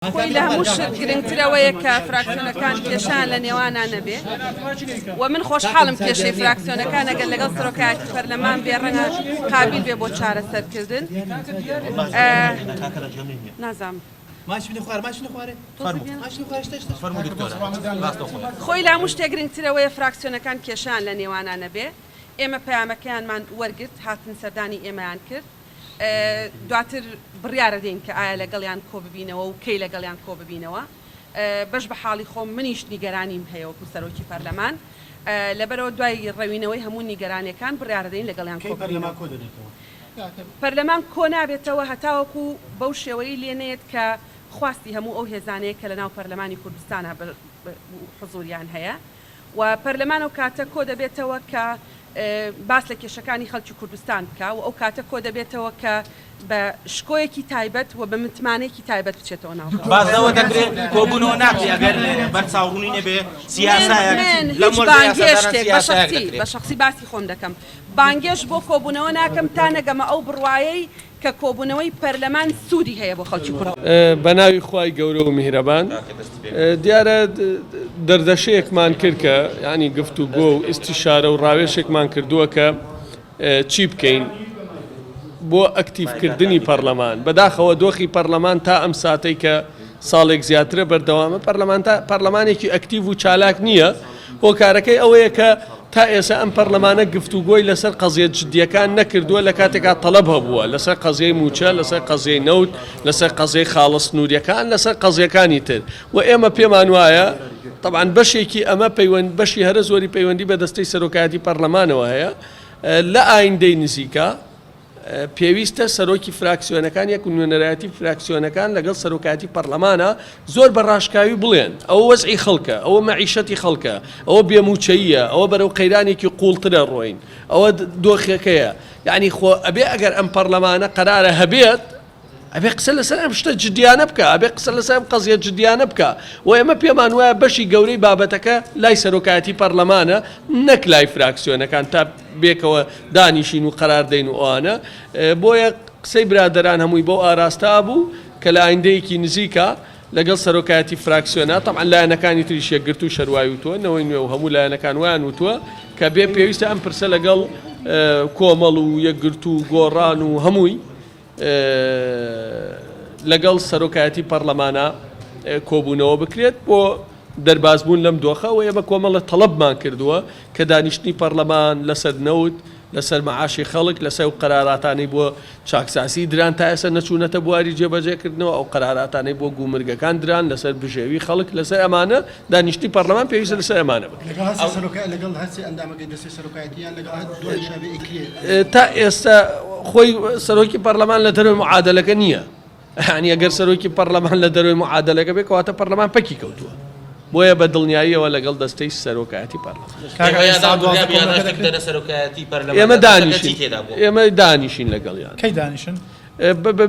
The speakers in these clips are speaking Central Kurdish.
خۆی لە هەموو شت گرنگترەوەیە کە فراکسیۆنەکان کێشان لە نێوانان نەبێ و من خۆشحاڵم کێشەی فراکسیۆنەکان ئەگەر لەگەڵ سەرۆکایەتی پەرلەمان بێ ڕەنگە قابیل بێ بۆ چارەسەرکردن. نازانم خۆی لە هەموو شتێک گرنگترەوەیە فراکسیۆنەکان کێشان لە نێوانان نەبێ. ئێمە پەیامەکەیانمان وەرگرت هاتن سەردانی ئێمەیان کرد. دواتر بڕیارە دێن کە ئایا لەگەڵیان کۆ ببینەوە و کەی لەگەڵیان کۆ ببینەوە. بەش بە حاڵی خۆم منیش نیگەرانیم هەیە وەکو سەرۆکی پەرلەمان لەبەرەوە دوای ڕەوینەوەی هەموو نیگەرانەکان بڕیارە دێن لەگەڵیان کۆ ببینەوە. پەرلەمان کۆ نابێتەوە هەتاوەکو بەو شێوەی لێنێت کە خواستی هەموو ئەو هێزانەیە کە لە ناو پەرلەمانی کوردستانە حزوریان هەیە و پەرلەمان ئەو کاتە کۆ دەبێتەوە کە باس لە کێشەکانی خەڵکی کوردستان بکە و ئەو کاتە کۆ دەبێتەوە کە بە شکۆیەکی تایبەت و بە متمانەیەکی تایبەت بچێتەوە ناو بازەوە دەکرێت کۆبوونەوە ناکرێت ئەگەر بەرچاوڕوونی نەبێ سیاسایەک بە شخصی باسی خۆم دەکەم بانگێش بۆ کۆبوونەوە ناکەم تا نەگەمە ئەو بڕوایەی کە کۆبوونەوەی پەرلەمان سوودی هەیە بۆ خەڵکی کورد. بە ناوی خوای گەورە و میهرەبان دیارە دەردەشەیەکمان کرد کە ینی گفتوگۆ و ئیستیشارە و ڕاوێشێکمان کردووە کە چی بکەین بۆ ئەکتیڤکردنی پەرلەمان. بەداخەوە دۆخی پەرلەمان تا ئەم ساتەی کە ساڵێک زیاترە بەردەوامە پەرلەمانێکی ئەکتیڤ و چالاک نییە. هۆکارەکەی ئەوەیە کە تا ئێستا ئەم پەرلەمانە گفتوگۆی لەسەر قەزیە جدیەکان نەکردووە لە کاتێکا تەڵەب هەبووە لەسەر قەزیەی موچە لەسەر قەزیەی نەوت لەسەر قەزیەی خاڵە سنووریەکان لەسەر قەزیەکانی تر و ئێمە پێمان وایە طبعاً بەشێکی ئەمە بەشی هەرە زۆری پەیوەندی بە دەستەی سەرۆکایەتی پەرلەمانەوە هەیە. لە ئایندەی نزیکە پێویستە سەرۆکی فراکسیۆنەکان یەک نوێنەرایەتی فراکسیۆنەکان لەگەڵ سەرۆکایەتی پەرلەمانە زۆر بە ڕاشکاوی بڵێن ئەوە وەزعی خەڵکە ئەوە مەعیشەتی خەڵکە ئەوە بێموچەییە ئەوە بەرەو قەیرانێکی قوڵترە ڕۆین ئەوە دۆخەکەیە. یعنی خۆ ئەبێ ئەگەر ئەم پەرلەمانە قەرارە هەبێت ئەبێ قسە لەسەر ئەم شتە جدیانە بکە ئەبێ قسە لەسەر ئەم قەزیە جدیانە بکە و ئێمە پێمان وایە بەشی گەورەی بابەتەکە لای سەرۆکایەتی پەرلەمانە نەک لای فراکسیۆنەکان تا بێکەوە دانیشین و قەراردەین و ئەوانە. بۆیە قسەی برادەران هەمووی بۆ ئاراستا بوو کە لە ئایندەیەکی نزیکە لەگەڵ سەرۆکایەتی فراکسیۆنە تەمەن لایەنەکانی تریش یەکگرتو و شەروای وتووە نەوەی نوێ و هەموو لایەنەکان وایان وتووە کە بێ پێویستە ئەم پرسە لەگەڵ کۆمەڵ و یەکگرتو و گۆڕان و هەمووی لەگەڵ سەرۆکایەتی پەرلەمانە کۆبوونەوە بکرێت بۆ دەربازبوون لەم دۆخە و ئێمە کۆمەڵە تەڵەبمان کردووە کە دانیشتنی پەرلەمان لەسەر نەوت لەسەر مەعاشی خەڵک لەسەر و قەراراتانەی بۆ چاکساسی دران تا ئێستا نەچوونەتە بواری جێبەجێکردنەوە ئەو قەراراتانەی بۆ گومرگەکان دران لەسەر بژێوی خەڵک لەسەر ئەمانە دانیشتنی پەرلەمان پێویستە لەسەر ئەمانە تا ئێستا خۆی سەرۆکی پەرلەمان لە دەروی معادلەکە نییە. هەنی ئەگەر سەرۆکی پەرلەمان لە دەروی معادلەکە بێت کەواتە پەرلەمان پەکی کەوتووە بۆیە بە دڵنیاییەوە لەگەڵ دەستەی سەرۆکایەتی پەرلەمان ئێمە دانیشین لەگەڵیان کەی دانیشن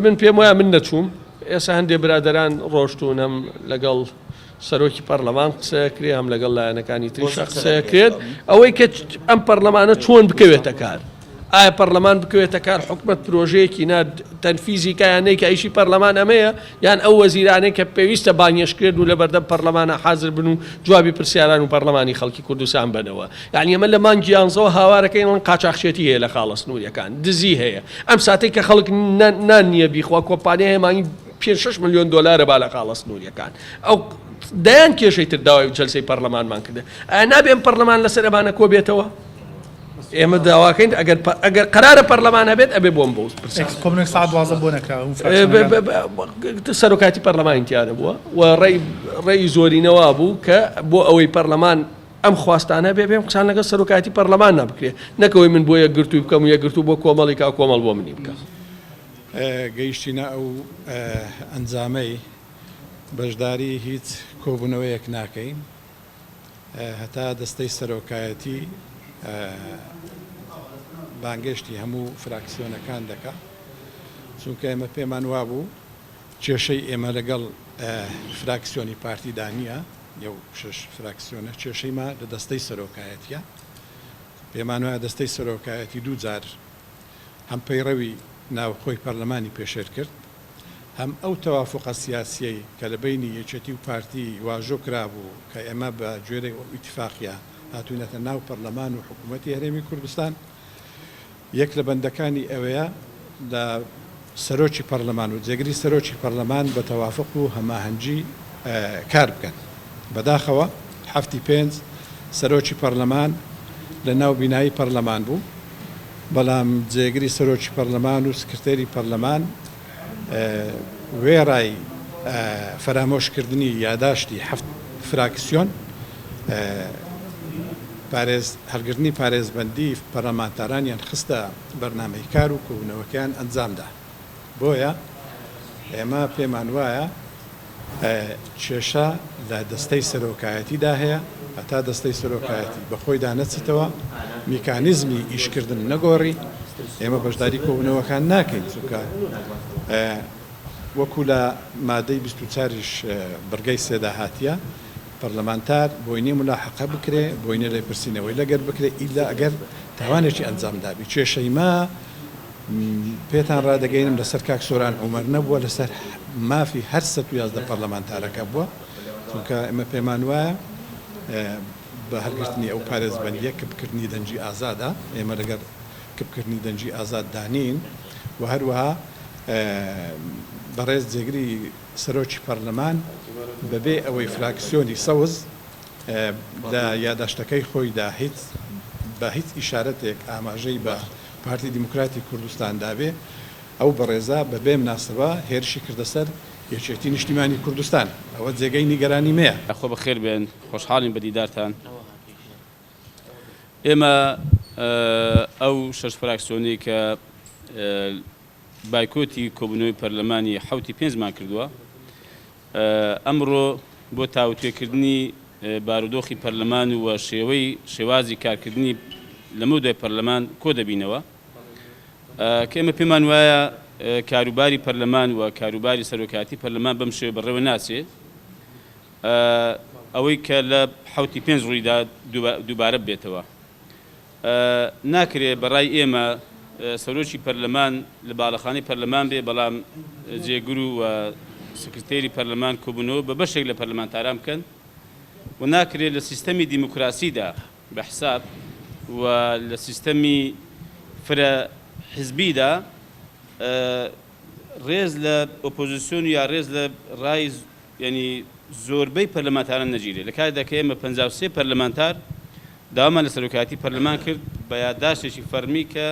من پێم وایە من نەچووم ئێستا هەندێک برادەران ڕۆشتوونەم لەگەڵ سەرۆکی پەرلەمان قسەکرێ هەم لەگەڵ لایەنەکانی تریش قسەکرێت ئەوەی کە ئەم پەرلەمانە چۆن بکەوێتە کار. ئایا پەرلەمان بکەوێتە کار حکومەت پرۆژەیەکی تەنفیزی کایانەی کە ئیشی پەرلەمان ئەمەیە یان ئەو وەزیرانەی کە پێویستە بانگێشکرێن و لە بەردەم پەرلەمانە حازر بن و جوابی پرسیاران و پەرلەمانی خەڵکی کوردستان بنەوە. یعنی ئەمە لە مانگی 11 هاوارەکەی ئەڵەن قاچاقچێتی هەیە لە خاڵە سنووریەکان دزی هەیە ئەم ساتەی کە خەڵک نان نییە بیخوا کۆمپانیا هەیە مانگی 5-6 ملیۆن دۆلارە با لە خاڵە سنووریەکان ئەو دەیان کێشەی تر داوای جەلسەی پەرلەمانمان کردە. ئایا نابێ ئەم پەرلەمان لەسەر ئەمانە کۆ بێتەوە؟ ئێمە داواکەین ئەگەر قەرارە پەرلەمان هەبێت ئەبێ بۆم بۆ کۆمنێک ساعت 12 بۆ نەکراوە سەرۆکایەتی پەرلەمان دیارە بووە و ڕێی زۆرینەوە بوو کە بۆ ئەوەی پەرلەمان ئەم خواستانە بێ بێم قسان لەگەڵ سەرۆکایەتی پەرلەمان نابکرێت نەکەوەی من بۆ یەکگرتووی بکەم و یەکگرتوو بۆ کۆمەڵی کا کۆمەڵ بۆ منی بکەم. گەیشتینە ئەو ئەنجامەی بەشداری هیچ کۆبوونەوەیەک ناکەین هەتا دەستەی سەرۆکایەتی بانگشتی هەموو فراکسیۆنەکان دەکات چونکە ئێمە پێمان وابوو کێشەی ئێمە لەگەڵ فراکسیۆنی پارتیدانیە یو 6 فراکسیۆنە کێشەیمە لە دەستەی سەرۆکایەتیە پێمان وایە دەستەی سەرۆکایەتی دوو جار هەم پەیڕەوی ناوخۆی پەرلەمانی پێشێر کرد هەم ئەو تەوافقە سیاسیەی کە لە بینی یەکێتی و پارتی واژۆ کرابوو کە ئێمە بە گوێرەی ئیتفاقیە هاتوونەتە ناو پەرلەمان و حکوومەتی هەرێمی کوردستان یەک لە بەندەکانی ئەوەیە لە سەرۆکی پەرلەمان و جێگری سەرۆکی پەرلەمان بە تەوافق و هەماهەنگی کار بکەن بەداخەوە هەفتی پێنج سەرۆکی پەرلەمان لە ناو بینایی پەرلەمان بوو بەڵام جێگری سەرۆکی پەرلەمان و سکرتێری پەرلەمان وێڕای فەرامۆشکردنی یاداشتی هەفت فراکسیۆن هەڵگرتنی پارێزبەندی پەرلەمانتارانیان خستە بەرنامەی کار و کۆبوونەوەکیان ئەنجامدا بۆیە ئێمە پێمان وایە کێشە لە دەستەی سەرۆکایەتیدا هەیە هەتا دەستەی سەرۆکایەتی بەخۆیدا نەچێتەوە میکانیزمی ئیشکردن نەگۆڕی ئێمە بەشداری کۆبوونەوەکان ناکەین چونکە وەکو لە مادەی 24ش بڕگەی سێدا هاتیە پەرلەمانتار بۆینێ ملاحەقە بکرێ بۆینێ لێپرسینەوەی لەگەر بکرێ ئیلا ئەگەر تاوانێکی ئەنجامدابی کێشەی ما پێتان ڕادەگەینم لەسەر کاک سۆران عومەر نەبووە لەسەر مافی هەر 111 پەرلەمانتارەکە بووە چونکە ئێمە پێمان وایە بە هەرگرتنی ئەو پارێزبەندیە کەبکردنی دەنجی ئازادە ئێمە لەگەر کەبکردنی دەنجی ئازاد دانین و هەروەها بەڕێز جێگری سەرۆکی پەرلەمان بەبێ ئەوەی فراکسیۆنی سەوز لە یاداشتەکەی خۆیدا بە هیچ ئیشارەتێک ئاماژەی بە پارتی دیموکراتی کوردستان دابێ ئەو بەڕێزا بەبێ مناسبە هێرشی کردەسەر یەکێتی نیشتیمانی کوردستان ئەوە جێگەی نیگەرانی مەیە خۆ بەخێر بێن خۆشحاڵین بە دیدارتان ئێمە ئەو شەش فراکسیۆنی کە بایکۆتی کۆبوونەوەی پەرلەمانی حوتی پێنجمان کردووە ئەمڕۆ بۆ تاوتێکردنی بارودۆخی پەرلەمان و شێوازی کارکردنی لەمە دوای پەرلەمان کۆ دەبینەوە کە ئێمە پێمان وایە کاروباری پەرلەمان و کاروباری سەرۆکایەتی پەرلەمان بەم شێوە بەڕێوە ناچێ ئەوەی کە لە حوتی پێنج ڕوویدا دووبارە بێتەوە ناکرێ بەڕای ئێمە سەرۆکی پەرلەمان لە باڵەخانەی پەرلەمان بێ بەڵام جێگر و سکرتێری پەرلەمان کۆبوونەوە بە بەشێک لە پەرلەمانتاران بکەن و ناکرێت لە سیستەمی دیموکراسیدا بە حساب و لە سیستەمی فرە حزبیدا ڕێز لە ئۆپۆزیسیۆن یا ڕێز لە ڕای ینی زۆربەی پەرلەمانتاران نەگیرێت لە کاتێکدا کە ئێمە 53 پەرلەمانتار داوامان لە سەرۆکایەتی پەرلەمان کرد بە یادداشتێکی فەرمی کە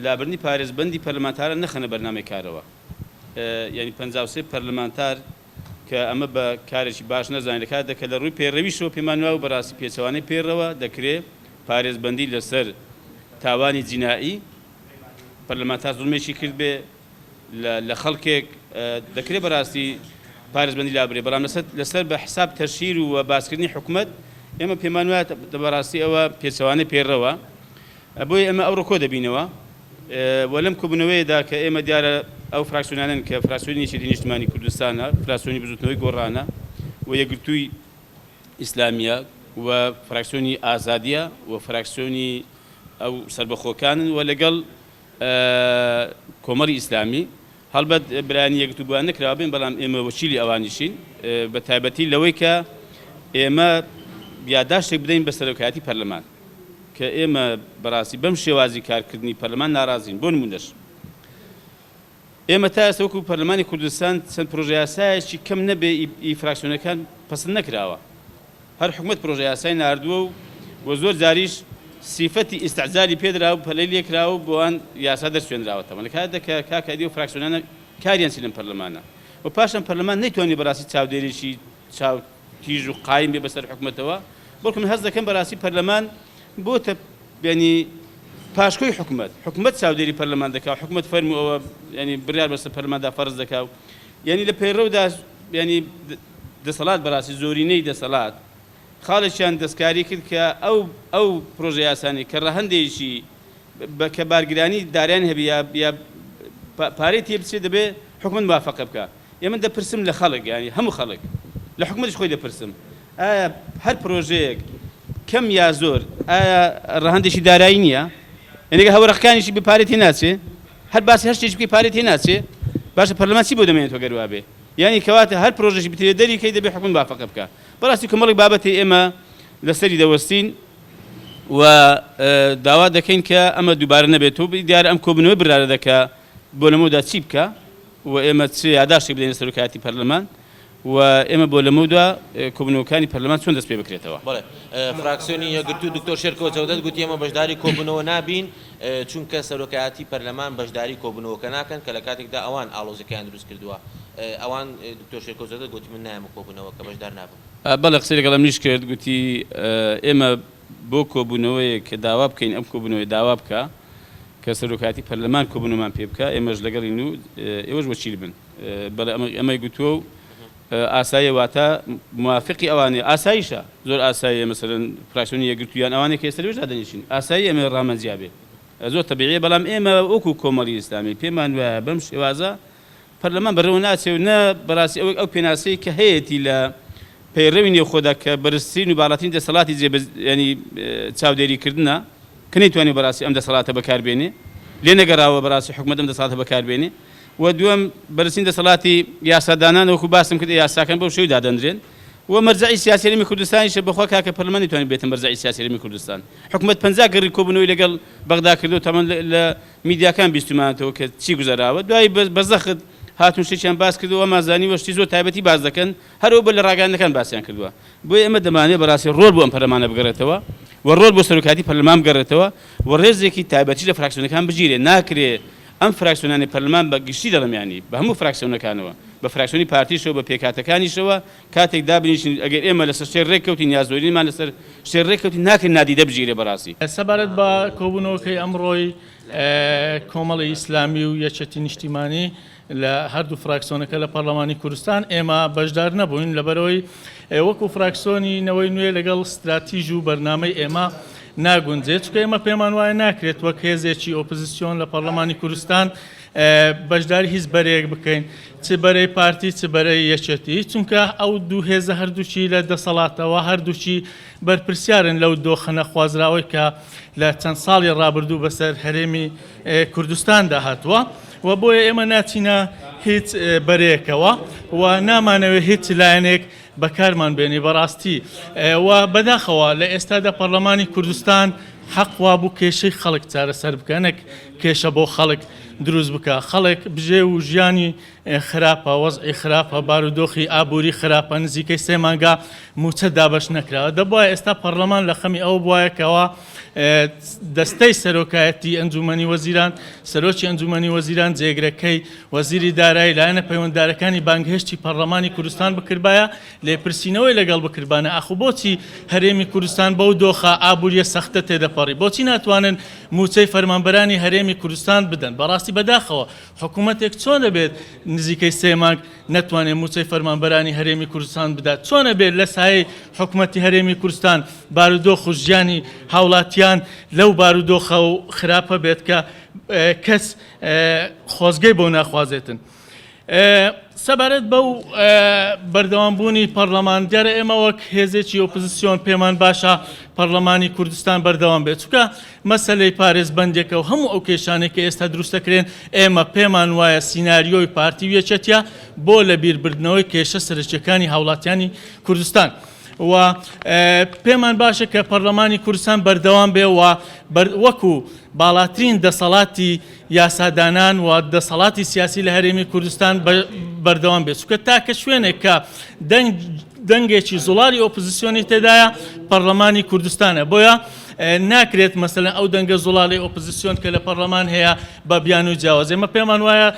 لابرنی پارێزبەندی پەرلەمانتاران نەخەنە بەرنامەی کارەوە ینی 53 پەرلەمانتار کە ئەمە بە کارێکی باش نەزانین لە کاتێکدا کە لە ڕووی پێڕەویشەوە پێمان وایە و بەڕاستی پێچەوانەی پێڕەوە دەکرێت پارێزبەندی لەسەر تاوانی جینایی پەرلەمانتار زوڵمێکی کرد بێ لە خەڵکێک دەکرێت بەڕاستی پارێزبەندی لابرێ بەڵام لەسەر بە حساب تەرشیر و باسکردنی حکوومەت ئێمە پێمان وایە بەڕاستی ئەوە پێچەوانەی پێڕەوە بۆیە ئێمە ئەو ڕۆکۆ دەبینەوە و لەم کۆبوونەوەیەدا کە ئێمە دیارە ئەو فراکسیۆنانن کە فراکسیۆنی یەکێتی نیشتیمانی کوردستانە فراکسیۆنی بزوتنەوەی گۆڕانە و یەکگرتووی ئیسلامیە و فراکسیۆنی ئازادیە و فراکسیۆنی ئەو سربەخۆکانن و لەگەڵ کۆمەڵی ئیسلامی هەڵبەت برانی یەکگرتووبووان نەکراوە بێن بەڵام ئێمە وەکیلی ئەوانیشین بە تایبەتی لەوەی کە ئێمە یادداشتێک بدەین بە سەرۆکایەتی پەرلەمان کە ئێمە بەڕاستی بەم شێوازی کارکردنی پەرلەمان ناڕازین بۆ نمونەش ئێمە تا ئێستا وەکو پەرلەمانی کوردستان چەند پرۆژە یاسایەکی کەم نەبێ فراکسیۆنەکان پەسەند نەکراوە هەر حکوومەت پرۆژە یاسای ناردووە و زۆر جاریش سیفەتی ئیستعجالی پێدرا و پەلەی لێکراوە بۆوان یاسا دەرسوێنراوەتەوە لە کاتێکدا کە کاکەدی و فراکسیۆنانە کاریان چی لەم پەرلەمانە و پاشان پەرلەمان نەیتوانێت بەڕاستی چاودێرێکی چاوتیژ و قایم بێ بەسەر حکوومەتەوە بەڵکو من هەست دەکەم بەڕاستی پەرلەمان بۆتە ینی پاشکۆی حکوومەت چاودێری پەرلەمان دەکا و حکوومەت فەرموو ئەوە ینی بڕیار بەسەر پەرلەماندا فەرز دەکا و ینی لە پەیڕەودا ینی دەسەڵات بەڕاستی زۆرینەی دەسەڵات خاڵێکیان دەستکاری کرد کە ئەو پرۆژە یاسانی کە ڕەهەندێکی کە بارگرانی داریان هەبی یا پارەی تێ بچێت دەبێ حکوومەت موافقە بکە ئێمە دەپرسم لە خەڵک ینی هەموو خەڵک لە حکوومەتیش خۆی دەپرسم ئایا هەر پرۆژەیەک کەم یا زۆر ئایا ڕەهەندێکی دارایی نییە یعنی هەوڵەکانیشی بپارێتی ناچێ هەر باسی هەر شتێکی پارێتی ناچێ باشە پەرلەمان چی بۆ دەمێنێتەوە گەر وابێ یعنی کەواتە هەر پرۆژێکی بترێت دەریکەی دەبێ حکومت بافەقە بکە بەڕاستی کۆمەڵێک بابەتی ئێمە لەسەری دەوەستین و داوا دەکەین کە ئەمە دووبارە نەبێتەوە دیارە ئەم کۆبنەوەی برارە دەکە بۆ لەمەودا چی بکە و ئێمە چ یاداشتی بدەین سەرۆکایەتی پەرلەمان و ئێمە بۆ لەمەودا کۆبنەوەکانی پەرلەمان چۆن دەست پێ بکرێتەوە. بەڵێ فراکسیۆنی یەکگرتوو دکتۆر شێرکۆ چەودەت گوتی ئێمە بەشداری کۆبوونەوە نابین چونکە سەرۆکایەتی پەرلەمان بەشداری کۆبوونەوەکە ناکەن کە لە کاتێکدا ئەوان ئاڵۆزەکەیان دروست کردووە ئەوان دکتۆر شێرکۆ چەودەت گوتی من نایمە کۆبوونەوە کە بەشدار نابم. بەڵێ قسەی لەگەڵم نیش کرد گوتی ئێمە بۆ کۆبوونەوەیە کە داوا بکەین ئەم کۆبوونەوەی داوا بکە کە سەرۆکایەتی پەرلەمان کۆبوونەوەمان پێ بکە ئێمەش لەگەڵین و ئێوەش وەکیل بن بەڵێ ئەمەی گوتووە و ئاساییە واتە موافقی ئەوانەیە ئاساییشە زۆر ئاساییە مەسەرەن فراکسیۆنی یەکگرتوویان ئەوانەیە کە ئێستا لەوێژدا دەنیشین ئاسایی ئێمە ڕامەنجیا بێ زۆر تەبیعیە بەڵام ئێمە وەکو کۆمەڵی ئیسلامی پێمان وایە بەم شێوازە پەرلەمان بەڕێوە ناچێ و نە بەڕاستی ئەو پێناسەی کە هەیەی لە پەیڕەوی نێوخۆدا کە بەرزترین و باڵاترین دەسەڵاتی ینی چاودێریکردنە کە نەیتوانێت بەڕاستی ئەم دەسەڵاتە بەکاربێنێ لێ نەگەڕاوە بەڕاستی حکومەت ئەم دەسەڵاتە بەکاربێنێ و دووەم بەرزترین دەسەڵاتی یاسادانان وەکو باسم کرد یاساکان بەو شێوەی دادەنرێن و مەرجعی سیاسی هەرێمی کوردستانیشە بەخوا کاکە پەرلەمان نەیتوانێت بێتە مەرجعی سیاسی هەرێمی کوردستان حکومەت 50 گەڕی کۆبوونەوەی لەگەڵ بەغدا کردو تەمەن لە میدیاکان بیستمانەوە کە چی گوزەراوە دوای بەزەخت هاتون شتێکیان باس کردووە مازانی وەشتی زۆر تایبەتی باز دەکەن هەرەوە بە لە ڕاگەاندنەکان باسییان کردووە بۆیە ئێمە دەمانێت بەڕاستی ڕۆڵ بۆ ئەم پەرلەمانە بگەڕێتەوە و ڕۆڵ بۆ سەرۆکایەتی پەرلەمان بگەڕێتەوە و ڕێزێکی تایبەتی لە فراکسیۆنەکان بگیرێ ناکرێ ئەم فراکسیۆنانی پەرلەمان بە گشتی دەڵێمیانی بە هەموو فراکسیۆنەکانەوە بە فراکسیۆنی پارتیشەوە بە پێکاتەکانیشەوە کاتێک دابنیشین ئەگەر ئێمە لەسەر شتێک ڕێککەوتین یا زۆرینمان لەسەر شتێک ڕێککەوتین ناکرێت نادیدە بگیرێ بەڕاستی. سەبارەت بە کۆبوونەوەکەی ئەمڕۆی کۆمەڵی ئیسلامی و یەکێتی نیشتیمانی لە هەردوو فراکسیۆنەکە لە پەرلەمانی کوردستان ئێمە بەشدار نەبووین لەبەرەوەی وەکو فراکسیۆنی نەوەی نوێ لەگەڵ استراتیژ و بەرنامەی ئێمە ناگونجێت چکە ئێمە پێمان وایە ناکرێت وەک هێزێکی ئۆپۆزیسیۆن لە پەرلەمانی کوردستان بەشداری هیچ بەرەیەک بکەین چ بەرەی پارتی چ بەرەی یەکێتی چونکە ئەو دوو هێزە هەردووچی لە دەسەڵاتەوە هەردووچی بەرپرسیارن لەو دۆخە نەخوازراوەی کە لە چەند ساڵی ڕابردوو بەسەر هەرێمی کوردستاندا هاتووە و بۆیە ئێمە ناچینە هیچ بەرەیەکەوە و نامانەوێت هیچ لایەنێک بەکارمان بێنی بەڕاستی و بەداخەوە لە ئێستادا پەرلەمانی کوردستان حەقوا بوو کێشەی خەڵک چارەسەر بکەنێک کێشە بۆ خەڵک دروست بکە خەڵک بژێ و ژیانی خراپە وەزعی خراپە بارودۆخی ئابووری خراپە نزیکەی 3 مانگا موچە دابەش نەکراوە دەبواە ئێستا پەرلەمان لە خەمی ئەو بواەکەوە دەستەی سەرۆکایەتی ئەنجومەنی وەزیران سەرۆکی ئەنجومەنی وەزیران جێگرەکەی وەزیری دارایی لایەنە پەیوەنددارەکانی بانگهێشتی پەرلەمانی کوردستان بکردبایە لێپرسینەوەی لەگەڵ بکردبانە ئاخو بۆچی هەرێمی کوردستان بەو دۆخە ئابووریە سەختە تێدەپەڕی بۆچی ناتوانن موچەی فەرمانبەرانی هەرێمی کوردستان بدەن بەڕاستی بەداخەوە حکوومەتێک چۆن دەبێت نزیکەی 3 مانگ نەتوانێت موچەی فەرمانبەرانی هەرێمی کوردستان بدات چۆن دەبێت لە سایەی حکوومەتی هەرێمی کوردستان بارودۆخ و ژیانی هاوڵاتیان لەو بارودۆخە و خراپە بێت کە کەس خۆزگەی بۆ ناخوازێتن. سەبارەت بەو بەردەوامبوونی پەرلەمان دیارە ئێمە وەک هێزێکی ئۆپۆزیسیۆن پێمان باشە پەرلەمانی کوردستان بەردەوام بێت چونکە مەسەلەی پارێزبەندێکە و هەموو ئەو کێشانێک کە ئێستا دروستەکرێن ئێمە پێمان وایە سیناریۆی پارتی و یەکێتیە بۆ لەبیربردنەوەی کێشە سەرچیەکانی هاوڵاتیانی کوردستان و پێمان باشە کە پەرلەمانی کوردستان بەردەوام بێ و وەکو باڵاترین دەسەڵاتی یاسادانان و دەسەڵاتی سیاسی لە هەرێمی کوردستان بەردەوام بێت چونکە تاکە شوێنێک کە دەنگێکی زوڵاری ئۆپۆزیسیۆنی تێدایە پەرلەمانی کوردستانە بۆیە ناکرێت مەسەلەن ئەو دەنگە زوڵاڵی ئۆپۆزیسیۆن کە لە پەرلەمان هەیە بە بیان و جیاواز ئێمە پێمان وایە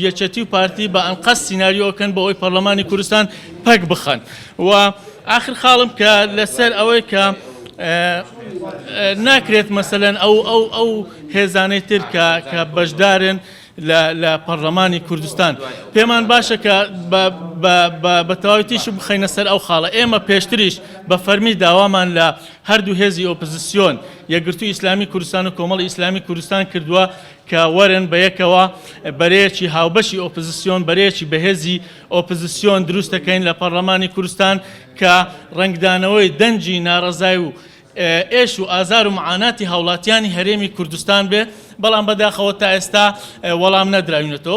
یەکێتی و پارتی بە ئەنقەس سیناریۆکەن بە ئەوی پەرلەمانی کوردستان پەک بخەن و آخر خاڵم کە لەسەر ئەوەی کە ناکرێت مەسەلەن ئەو هێزانەی تر کە بەشدارن لە پەرلەمانی کوردستان پێمان باشە کە بە تەواویتیش بخەینە سەر ئەو خاڵە ئێمە پێشتریش بە فەرمی داوامان لە هەردوو هێزی ئۆپۆزیسیۆن یەکگرتووی ئیسلامی کوردستان و کۆمەڵی ئیسلامی کوردستان کردووە کە وەرن بە یەکەوە بەرەیەکی هاوبەشی ئۆپۆزیسیۆن بەرەیەکی بەهێزی ئۆپۆزیسیۆن دروستەکەین لە پەرلەمانی کوردستان کە ڕنگدانەوەی دەنجی ناڕەزای و ئێش و ئازار و معاناتی هاوڵاتیانی هەرێمی کوردستان بێ بەڵام بەداخەوە تا ئێستا وەڵام نەدراوینەتەوە